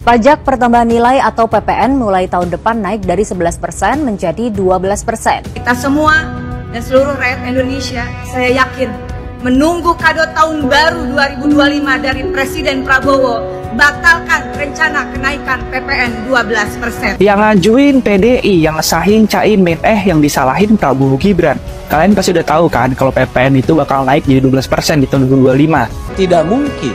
Pajak pertambahan nilai atau PPN mulai tahun depan naik dari 11% menjadi 12%. Kita semua dan seluruh rakyat Indonesia, saya yakin, menunggu kado tahun baru 2025 dari Presiden Prabowo, batalkan rencana kenaikan PPN 12%. Yang ngajuin PDI, yang ngesahin Caimin, yang disalahin Prabowo Gibran. Kalian pasti udah tahu kan kalau PPN itu bakal naik jadi 12% di tahun 2025. Tidak mungkin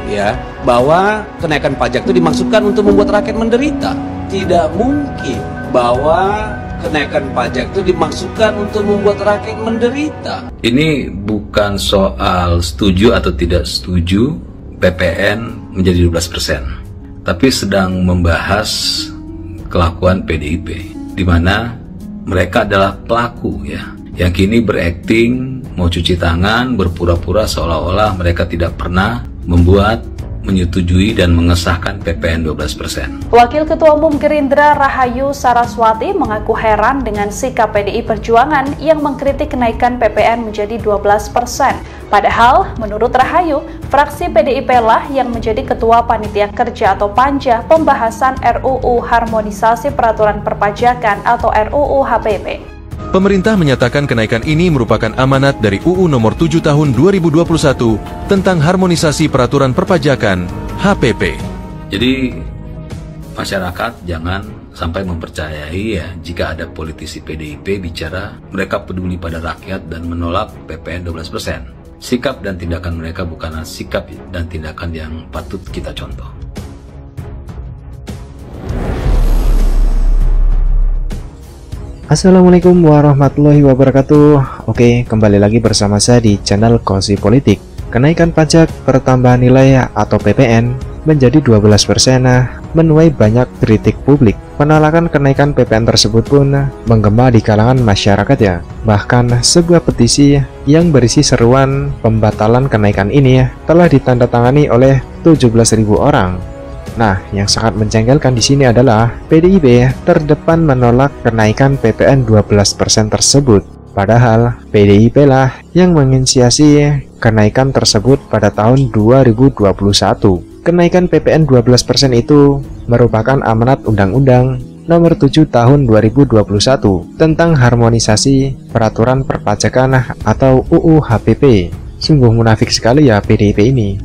ya bahwa kenaikan pajak itu dimaksudkan untuk membuat rakyat menderita. Tidak mungkin bahwa kenaikan pajak itu dimaksudkan untuk membuat rakyat menderita. Ini bukan soal setuju atau tidak setuju PPN menjadi 12%, tapi sedang membahas kelakuan PDIP, di mana mereka adalah pelaku ya, yang kini berakting, mau cuci tangan, berpura-pura seolah-olah mereka tidak pernah membuat, menyetujui dan mengesahkan PPN 12%. Wakil Ketua Umum Gerindra Rahayu Saraswati mengaku heran dengan sikap PDI Perjuangan yang mengkritik kenaikan PPN menjadi 12%. Padahal, menurut Rahayu, fraksi PDIP lah yang menjadi Ketua Panitia Kerja atau Panja pembahasan RUU Harmonisasi Peraturan Perpajakan atau RUU HPP. Pemerintah menyatakan kenaikan ini merupakan amanat dari UU Nomor 7 Tahun 2021 tentang Harmonisasi Peraturan Perpajakan (HPP). Jadi masyarakat jangan sampai mempercayai ya jika ada politisi PDIP bicara mereka peduli pada rakyat dan menolak PPN 12%. Sikap dan tindakan mereka bukanlah sikap dan tindakan yang patut kita contoh. Assalamualaikum warahmatullahi wabarakatuh. Oke, kembali lagi bersama saya di channel Gosip Politik. Kenaikan pajak pertambahan nilai atau PPN menjadi 12% menuai banyak kritik publik. Penolakan kenaikan PPN tersebut pun menggema di kalangan masyarakat ya. Bahkan sebuah petisi yang berisi seruan pembatalan kenaikan ini telah ditandatangani oleh 17.000 orang. Nah, yang sangat menjengkelkan di sini adalah PDIP terdepan menolak kenaikan PPN 12% tersebut. Padahal PDIP lah yang menginisiasi kenaikan tersebut pada tahun 2021. Kenaikan PPN 12% itu merupakan amanat Undang-Undang Nomor 7 Tahun 2021 tentang Harmonisasi Peraturan Perpajakan atau UU HPP. Sungguh munafik sekali ya PDIP ini.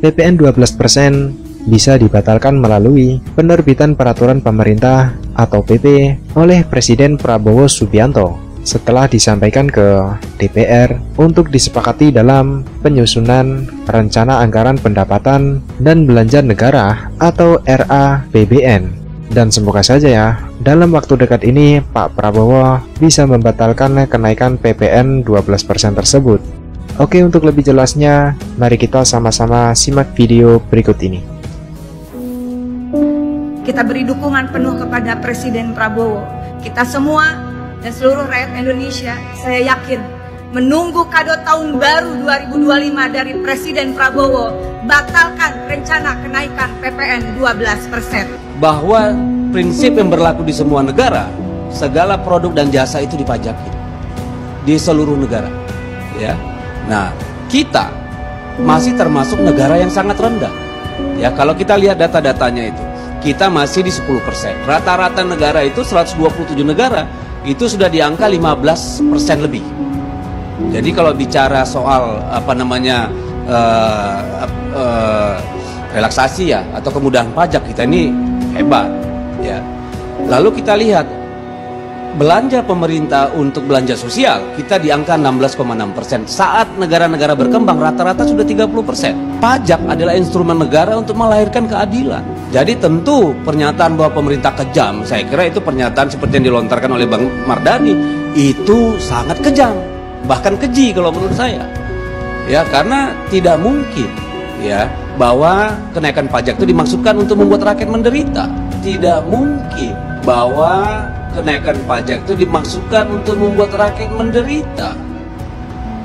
PPN 12% bisa dibatalkan melalui penerbitan peraturan pemerintah atau PP oleh Presiden Prabowo Subianto setelah disampaikan ke DPR untuk disepakati dalam penyusunan Rencana Anggaran Pendapatan dan Belanja Negara atau RAPBN. Dan semoga saja ya, dalam waktu dekat ini Pak Prabowo bisa membatalkan kenaikan PPN 12% tersebut. Oke, untuk lebih jelasnya, mari kita sama-sama simak video berikut ini. Kita beri dukungan penuh kepada Presiden Prabowo. Kita semua dan seluruh rakyat Indonesia, saya yakin, menunggu kado tahun baru 2025 dari Presiden Prabowo, batalkan rencana kenaikan PPN 12%. Bahwa prinsip yang berlaku di semua negara, segala produk dan jasa itu dipajaki di seluruh negara. Ya, nah kita masih termasuk negara yang sangat rendah. Ya, kalau kita lihat data-datanya itu, kita masih di 10%. Rata-rata negara itu 127 negara itu sudah di angka 15% lebih. Jadi kalau bicara soal relaksasi ya atau kemudahan pajak, kita ini hebat ya. Lalu kita lihat belanja pemerintah untuk belanja sosial kita di angka 16,6%. Saat negara-negara berkembang rata-rata sudah 30%. Pajak adalah instrumen negara untuk melahirkan keadilan. Jadi tentu pernyataan bahwa pemerintah kejam, saya kira itu pernyataan seperti yang dilontarkan oleh Bang Mardhani, itu sangat kejam, bahkan keji kalau menurut saya. Ya, karena tidak mungkin ya bahwa kenaikan pajak itu dimaksudkan untuk membuat rakyat menderita. Tidak mungkin bahwa kenaikan pajak itu dimaksudkan untuk membuat rakyat menderita.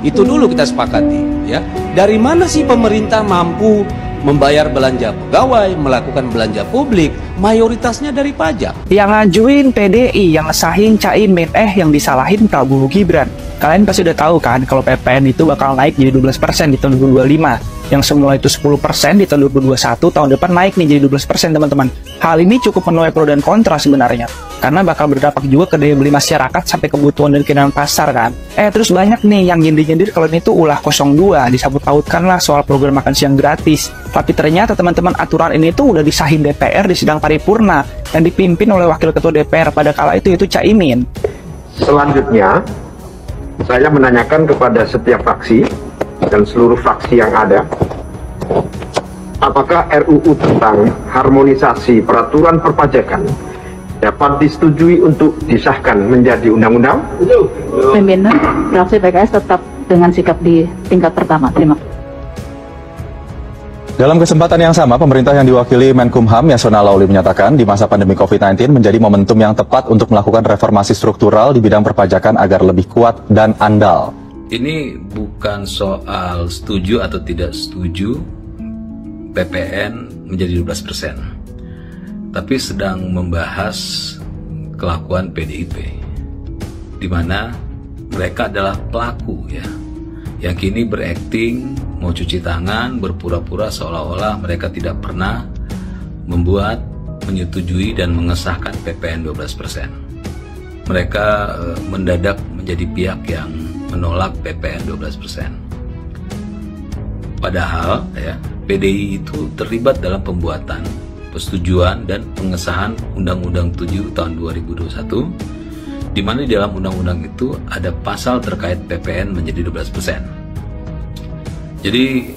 Itu dulu kita sepakati ya. Dari mana sih pemerintah mampu membayar belanja pegawai, melakukan belanja publik, mayoritasnya dari pajak. Yang ngajuin PDI, yang ngesahin Caimin, yang disalahin Prabowo Gibran. Kalian pasti udah tahu kan kalau PPN itu bakal naik jadi 12% di tahun 2025. Yang semula itu 10% di tahun 2021, tahun depan naik nih jadi 12% teman-teman. Hal ini cukup menuai pro dan kontra sebenarnya. Karena bakal berdampak juga ke daya beli masyarakat sampai kebutuhan dan keinginan pasar kan. Terus banyak nih yang nyindir-nyindir kalau ini tuh ulah 02, disambut pautkan lah soal program makan siang gratis. Tapi ternyata teman-teman aturan ini tuh udah disahin DPR di sidang paripurna dan dipimpin oleh Wakil Ketua DPR pada kala itu Caimin. Selanjutnya, saya menanyakan kepada setiap fraksi dan seluruh fraksi yang ada, apakah RUU tentang harmonisasi peraturan perpajakan dapat disetujui untuk disahkan menjadi undang-undang? Pimpinan fraksi PKS tetap dengan sikap di tingkat pertama. Terima kasih. Dalam kesempatan yang sama, pemerintah yang diwakili Menkumham Yasona Lauli menyatakan di masa pandemi COVID-19 menjadi momentum yang tepat untuk melakukan reformasi struktural di bidang perpajakan agar lebih kuat dan andal. Ini bukan soal setuju atau tidak setuju PPN menjadi 12%, tapi sedang membahas kelakuan PDIP, di mana mereka adalah pelaku ya, yang kini berakting mau cuci tangan, berpura-pura seolah-olah mereka tidak pernah membuat, menyetujui dan mengesahkan PPN 12%. Mereka mendadak menjadi pihak yang menolak PPN 12%. Padahal ya, PDI itu terlibat dalam pembuatan, persetujuan dan pengesahan Undang-Undang 7 tahun 2021, di mana di dalam undang-undang itu ada pasal terkait PPN menjadi 12%. Jadi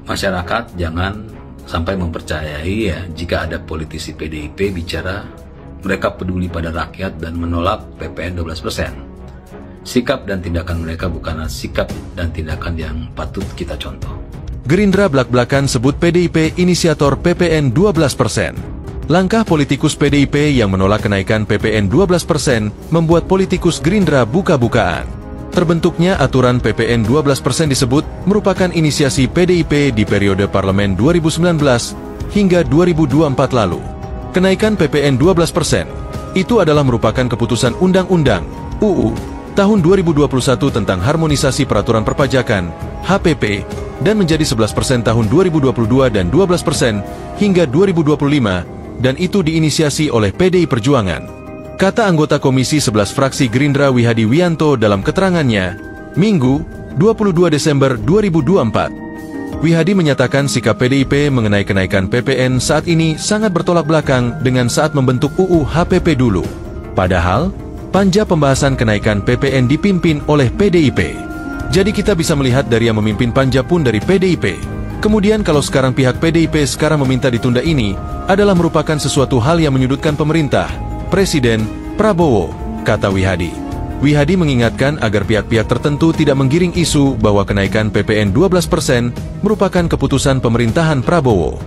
masyarakat jangan sampai mempercayai ya jika ada politisi PDIP bicara mereka peduli pada rakyat dan menolak PPN 12%. Sikap dan tindakan mereka bukanlah sikap dan tindakan yang patut kita contoh. Gerindra belak-belakan sebut PDIP inisiator PPN 12%. Langkah politikus PDIP yang menolak kenaikan PPN 12% membuat politikus Gerindra buka-bukaan. Terbentuknya aturan PPN 12% disebut merupakan inisiasi PDIP di periode parlemen 2019 hingga 2024 lalu. Kenaikan PPN 12% itu adalah merupakan keputusan Undang-Undang UU tahun 2021 tentang harmonisasi peraturan perpajakan HPP dan menjadi 11% tahun 2022 dan 12% hingga 2025 dan itu diinisiasi oleh PDI Perjuangan. Kata anggota Komisi 11 fraksi Gerindra Wihadi Wianto dalam keterangannya, Minggu, 22 Desember 2024. Wihadi menyatakan sikap PDIP mengenai kenaikan PPN saat ini sangat bertolak belakang dengan saat membentuk UU HPP dulu. Padahal, panja pembahasan kenaikan PPN dipimpin oleh PDIP. Jadi kita bisa melihat dari yang memimpin panja pun dari PDIP. Kemudian kalau sekarang pihak PDIP sekarang meminta ditunda ini, adalah merupakan sesuatu hal yang menyudutkan pemerintah, Presiden, Prabowo, kata Wihadi. Wihadi mengingatkan agar pihak-pihak tertentu tidak menggiring isu bahwa kenaikan PPN 12% merupakan keputusan pemerintahan Prabowo.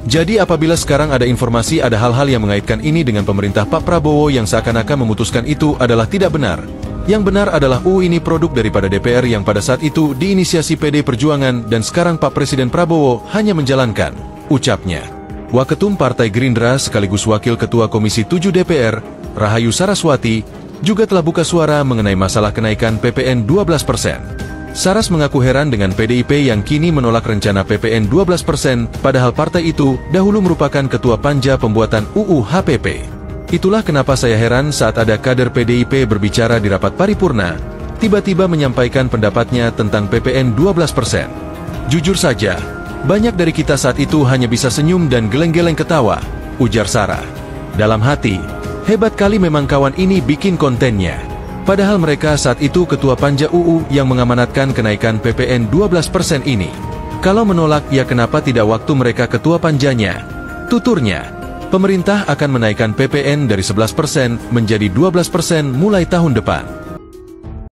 Jadi apabila sekarang ada informasi ada hal-hal yang mengaitkan ini dengan pemerintah Pak Prabowo yang seakan-akan memutuskan itu adalah tidak benar. Yang benar adalah UU ini produk daripada DPR yang pada saat itu diinisiasi PD Perjuangan dan sekarang Pak Presiden Prabowo hanya menjalankan, ucapnya. Waketum Partai Gerindra sekaligus Wakil Ketua Komisi 7 DPR, Rahayu Saraswati, juga telah buka suara mengenai masalah kenaikan PPN 12%. Saras mengaku heran dengan PDIP yang kini menolak rencana PPN 12%, padahal partai itu dahulu merupakan ketua panja pembuatan UU HPP. Itulah kenapa saya heran saat ada kader PDIP berbicara di rapat paripurna, tiba-tiba menyampaikan pendapatnya tentang PPN 12%. Jujur saja, banyak dari kita saat itu hanya bisa senyum dan geleng-geleng ketawa, ujar Sarah. Dalam hati, hebat kali memang kawan ini bikin kontennya. Padahal mereka saat itu ketua panja UU yang mengamanatkan kenaikan PPN 12% ini. Kalau menolak, ya kenapa tidak waktu mereka ketua panjanya? Tuturnya, pemerintah akan menaikkan PPN dari 11% menjadi 12% mulai tahun depan.